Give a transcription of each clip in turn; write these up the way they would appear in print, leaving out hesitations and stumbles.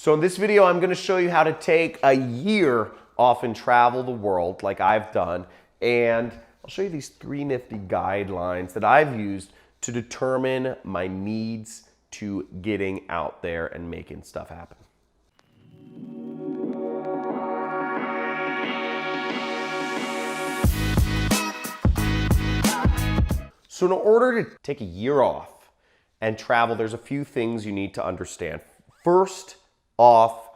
So in this video, I'm going to show you how to take a year off and travel the world like I've done. And I'll show you these 3 nifty guidelines that I've used to determine my needs to getting out there and making stuff happen. So in order to take a year off and travel, there's a few things you need to understand. First off,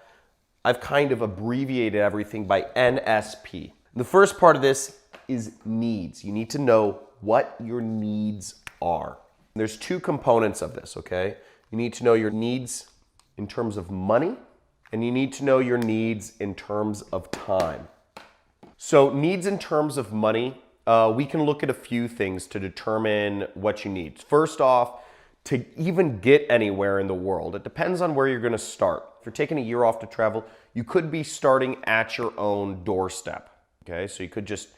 I've kind of abbreviated everything by NSP. The first part of this is needs. You need to know what your needs are. There's 2 components of this, okay? You need to know your needs in terms of money, and you need to know your needs in terms of time. So needs in terms of money, we can look at a few things to determine what you need. First off, to even get anywhere in the world, it depends on where you're going to start. If you're taking a year off to travel, you could be starting at your own doorstep. Okay, so you could just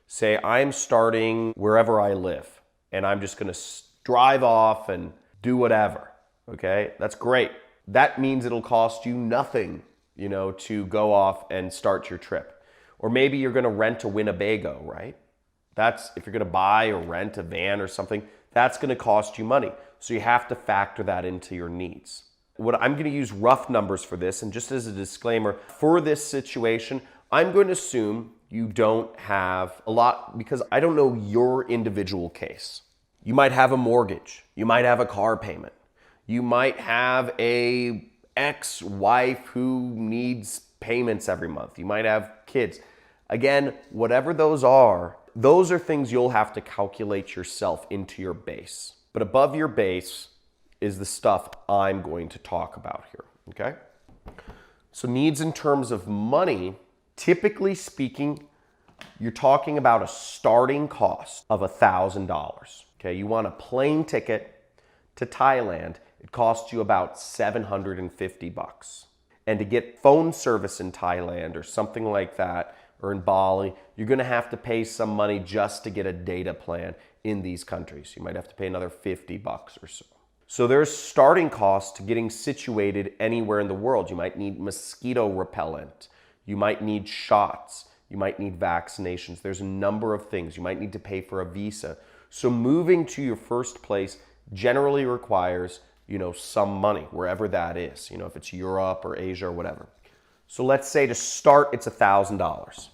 say, I'm starting wherever I live, and I'm just going to drive off and do whatever. Okay, that's great. That means it'll cost you nothing, to go off and start your trip. Or maybe you're going to rent a Winnebago, right? That's if you're going to buy or rent a van or something, that's going to cost you money. So you have to factor that into your needs. I'm going to use rough numbers for this, and just as a disclaimer, for this situation, I'm going to assume you don't have a lot because I don't know your individual case. You might have a mortgage. You might have a car payment. You might have a ex-wife who needs payments every month. You might have kids. Again, whatever those are things you'll have to calculate yourself into your base. But above your base is the stuff I'm going to talk about here, okay? So needs in terms of money, typically speaking, you're talking about a starting cost of $1,000, okay? You want a plane ticket to Thailand, it costs you about $750. And to get phone service in Thailand or something like that, or in Bali, you're going to have to pay some money just to get a data plan in these countries. You might have to pay another $50 or so. So there's starting costs to getting situated anywhere in the world. You might need mosquito repellent. You might need shots. You might need vaccinations. There's a number of things. You might need to pay for a visa. So moving to your first place generally requires, some money, wherever that is. If it's Europe or Asia or whatever. So let's say to start, it's $1,000.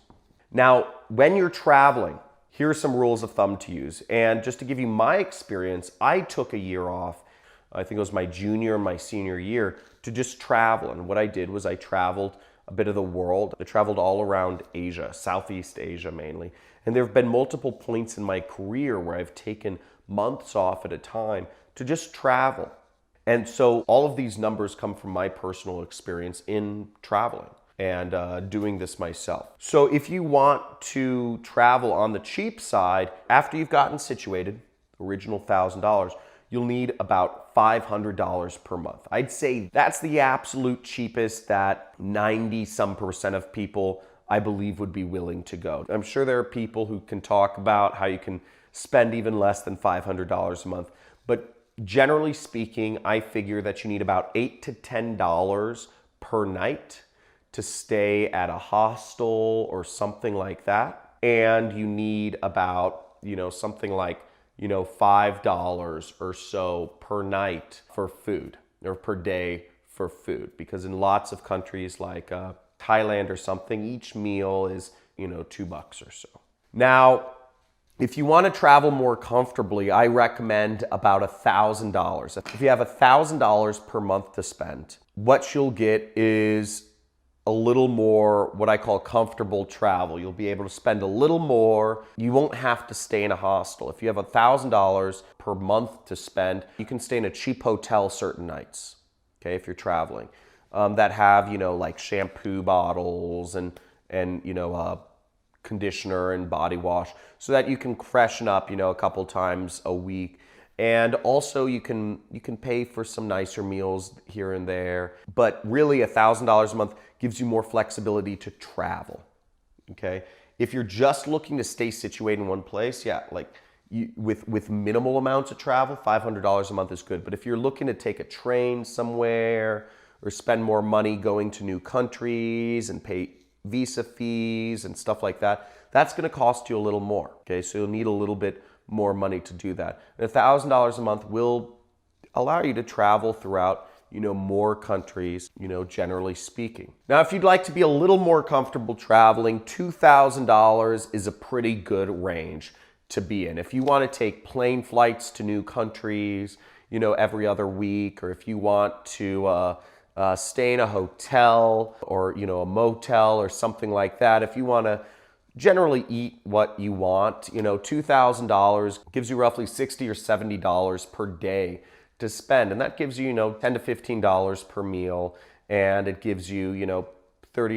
Now, when you're traveling, here are some rules of thumb to use. And just to give you my experience, I took a year off, I think it was my junior and my senior year, to just travel. And what I did was I traveled a bit of the world. I traveled all around Asia, Southeast Asia mainly. And there have been multiple points in my career where I've taken months off at a time to just travel. And so all of these numbers come from my personal experience in traveling and doing this myself. So if you want to travel on the cheap side, after you've gotten situated, original $1,000, you'll need about $500 per month. I'd say that's the absolute cheapest that 90% of people, I believe, would be willing to go. I'm sure there are people who can talk about how you can spend even less than $500 a month, but generally speaking, I figure that you need about $8 to $10 per night to stay at a hostel or something like that. And you need about, something like, $5 or so per night for food or per day for food. Because in lots of countries like Thailand or something, each meal is, $2 or so. Now, if you want to travel more comfortably, I recommend about $1,000. If you have $1,000 per month to spend, what you'll get is a little more what I call comfortable travel. You'll be able to spend a little more. You won't have to stay in a hostel. If you have $1,000 per month to spend, you can stay in a cheap hotel certain nights, okay, if you're traveling, that have, like shampoo bottles and conditioner and body wash so that you can freshen up, a couple times a week. And also you can pay for some nicer meals here and there. But really $1,000 a month gives you more flexibility to travel, okay? If you're just looking to stay situated in one place, with minimal amounts of travel, $500 a month is good. But if you're looking to take a train somewhere or spend more money going to new countries and pay visa fees and stuff like that, that's going to cost you a little more. Okay, so you'll need a little bit more money to do that. And $1,000 a month will allow you to travel throughout, more countries, generally speaking. Now, if you'd like to be a little more comfortable traveling, $2,000 is a pretty good range to be in. If you want to take plane flights to new countries, every other week, or if you want to stay in a hotel or, a motel or something like that, if you want to generally eat what you want, $2,000 gives you roughly $60 or $70 per day to spend. And that gives you, $10 to $15 per meal. And it gives you, $30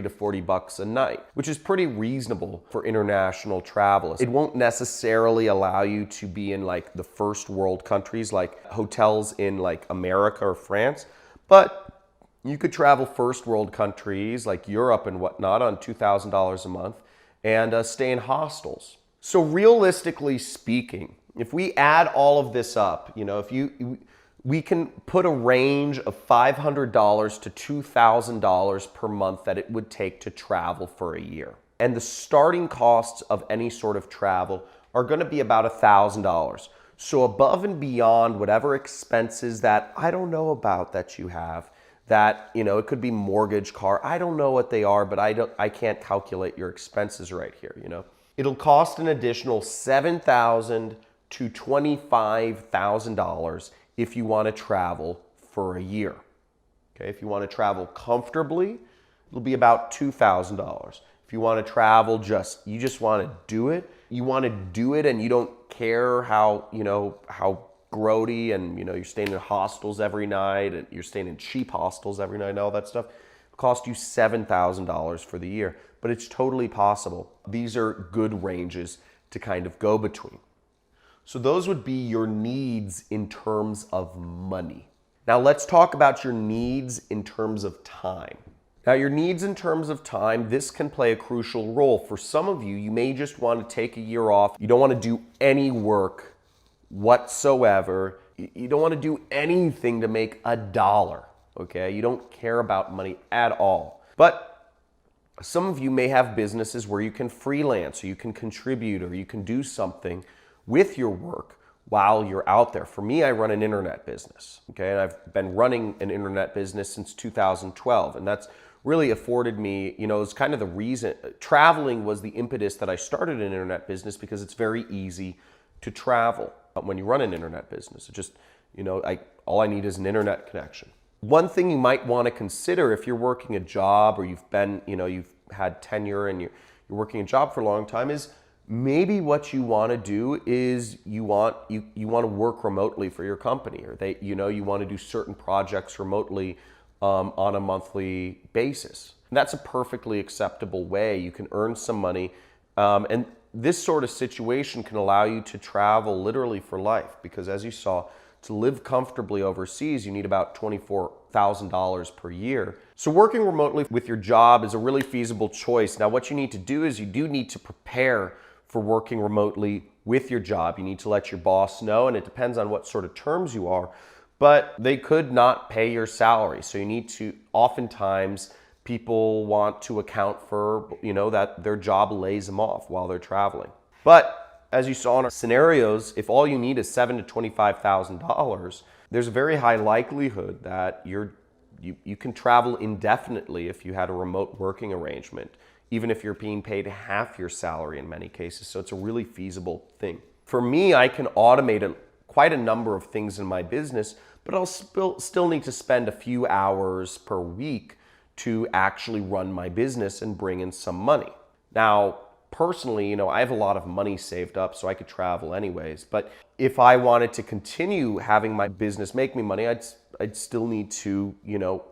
to $40 a night, which is pretty reasonable for international travel. It won't necessarily allow you to be in like the first world countries, like hotels in like America or France, but you could travel first world countries like Europe and whatnot on $2,000 a month and stay in hostels. So realistically speaking, if we add all of this up, we can put a range of $500 to $2,000 per month that it would take to travel for a year. And the starting costs of any sort of travel are going to be about $1,000. So above and beyond whatever expenses that I don't know about that you have, that, it could be mortgage, car, I don't know what they are, but I can't calculate your expenses right here, It'll cost an additional $7,000 to $25,000 if you want to travel for a year. Okay, if you want to travel comfortably, it'll be about $2,000. If you want to travel you just want to do it, and you don't care how grody and you're staying in hostels every night and you're staying in cheap hostels every night and all that stuff, it'll cost you $7,000 for the year. But it's totally possible. These are good ranges to kind of go between. So those would be your needs in terms of money. Now let's talk about your needs in terms of time. Now your needs in terms of time, this can play a crucial role. For some of you, you may just want to take a year off. You don't want to do any work whatsoever. You don't want to do anything to make a dollar, okay? You don't care about money at all. But some of you may have businesses where you can freelance, or you can contribute, or you can do something with your work while you're out there. For me, I run an internet business, okay? And I've been running an internet business since 2012, and that's really afforded me, it's kind of the reason. Traveling was the impetus that I started an internet business, because it's very easy to travel when you run an internet business. It just, all I need is an internet connection. One thing you might want to consider if you're working a job, or you've been, you've had tenure and you're working a job for a long time, is maybe what you want to do is you want to work remotely for your company, or you want to do certain projects remotely on a monthly basis. And that's a perfectly acceptable way. You can earn some money, and this sort of situation can allow you to travel literally for life, because as you saw, to live comfortably overseas, you need about $24,000 per year. So working remotely with your job is a really feasible choice. Now, what you need to do is you do need to prepare for working remotely with your job. You need to let your boss know, and it depends on what sort of terms you are, but they could not pay your salary. So you need to, oftentimes, people want to account for, that their job lays them off while they're traveling. But as you saw in our scenarios, if all you need is $7,000 to $25,000, there's a very high likelihood that you can travel indefinitely if you had a remote working arrangement, even if you're being paid half your salary in many cases. So it's a really feasible thing. For me, I can automate quite a number of things in my business, but I'll still need to spend a few hours per week to actually run my business and bring in some money. Now, personally, I have a lot of money saved up, so I could travel anyways. But if I wanted to continue having my business make me money, I'd still need to,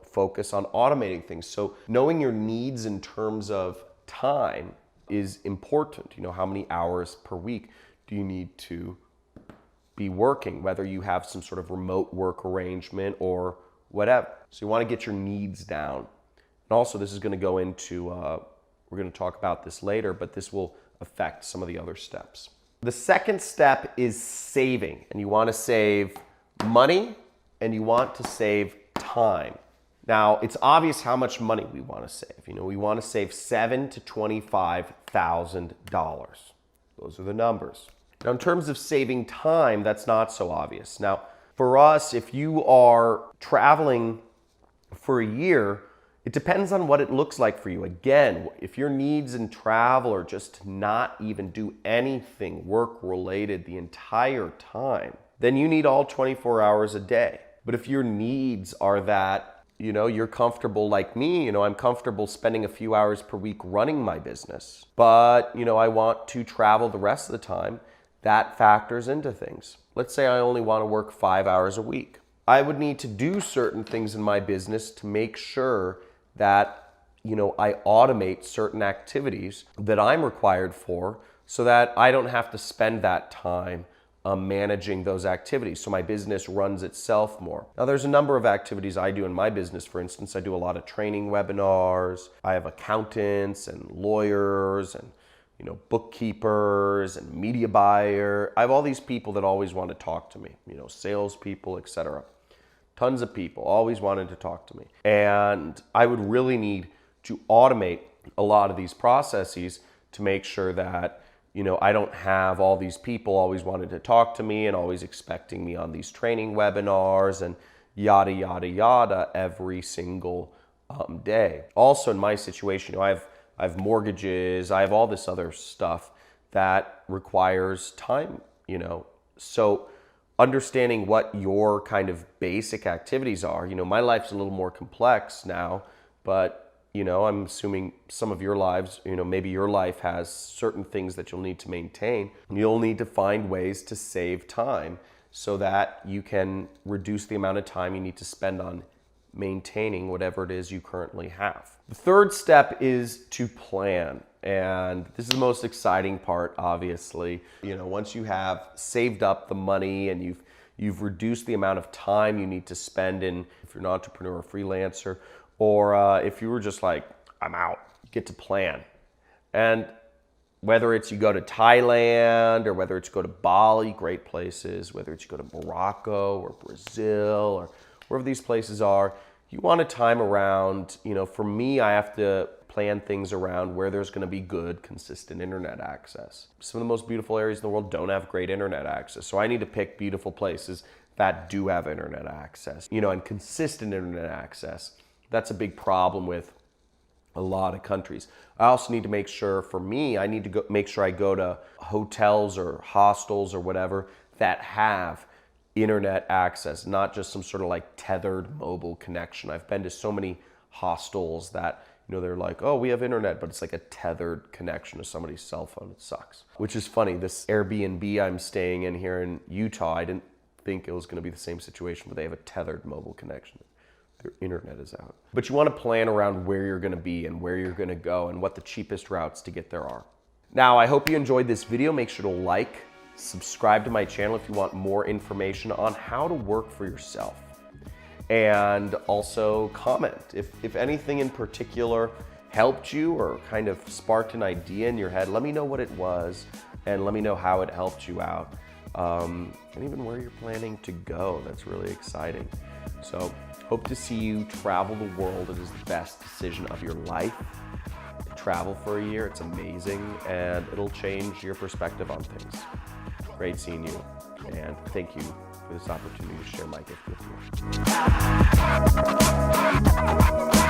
focus on automating things. So knowing your needs in terms of time is important. How many hours per week do you need to be working, whether you have some sort of remote work arrangement or whatever. So you want to get your needs down. And also, this is going to go into, we're going to talk about this later, but this will affect some of the other steps. The second step is saving, and you want to save money and you want to save time. Now, it's obvious how much money we want to save. You know, we want to save $7,000 to $25,000. Those are the numbers. Now, in terms of saving time, that's not so obvious. Now, for us, if you are traveling for a year, it depends on what it looks like for you. Again, if your needs in travel are just to not even do anything work-related the entire time, then you need all 24 hours a day. But if your needs are that, you know, you're comfortable like me, you know, I'm comfortable spending a few hours per week running my business, but, you know, I want to travel the rest of the time, that factors into things. Let's say I only want to work 5 hours a week. I would need to do certain things in my business to make sure that, you know, I automate certain activities that I'm required for so that I don't have to spend that time managing those activities. So my business runs itself more. Now, there's a number of activities I do in my business. For instance, I do a lot of training webinars. I have accountants and lawyers and, you know, bookkeepers and media buyer. I have all these people that always want to talk to me, you know, salespeople, etc. Tons of people always wanted to talk to me. And I would really need to automate a lot of these processes to make sure that, you know, I don't have all these people always wanting to talk to me and always expecting me on these training webinars and yada, yada, yada every single day. Also, in my situation, you know, I have mortgages, I have all this other stuff that requires time, you know. So understanding what your kind of basic activities are, you know, my life's a little more complex now, but, you know, I'm assuming some of your lives, you know, maybe your life has certain things that you'll need to maintain. You'll need to find ways to save time so that you can reduce the amount of time you need to spend on maintaining whatever it is you currently have. The third step is to plan. And this is the most exciting part, obviously. You know, once you have saved up the money and you've reduced the amount of time you need to spend in, if you're an entrepreneur or freelancer, or if you were just like, I'm out, you get to plan. And whether it's you go to Thailand or whether it's go to Bali, great places, whether it's you go to Morocco or Brazil or wherever these places are, you want to time around, you know, for me, I have to plan things around where there's going to be good, consistent internet access. Some of the most beautiful areas in the world don't have great internet access. So I need to pick beautiful places that do have internet access, you know, and consistent internet access. That's a big problem with a lot of countries. I also need to make sure, for me, I need to make sure I go to hotels or hostels or whatever that have internet access, not just some sort of like tethered mobile connection. I've been to so many hostels that, you know, they're like, oh, we have internet, but it's like a tethered connection to somebody's cell phone. It sucks. Which is funny. This Airbnb I'm staying in here in Utah, I didn't think it was going to be the same situation, but they have a tethered mobile connection. Their internet is out. But you want to plan around where you're going to be and where you're going to go and what the cheapest routes to get there are. Now, I hope you enjoyed this video. Make sure to like, subscribe to my channel if you want more information on how to work for yourself. And also comment if anything in particular helped you or kind of sparked an idea in your head. Let me know what it was and let me know how it helped you out. And even where you're planning to go. That's really exciting. So hope to see you travel the world. It is the best decision of your life. Travel for a year, it's amazing, and it'll change your perspective on things. Great seeing you, and thank you for this opportunity to share my gift with you.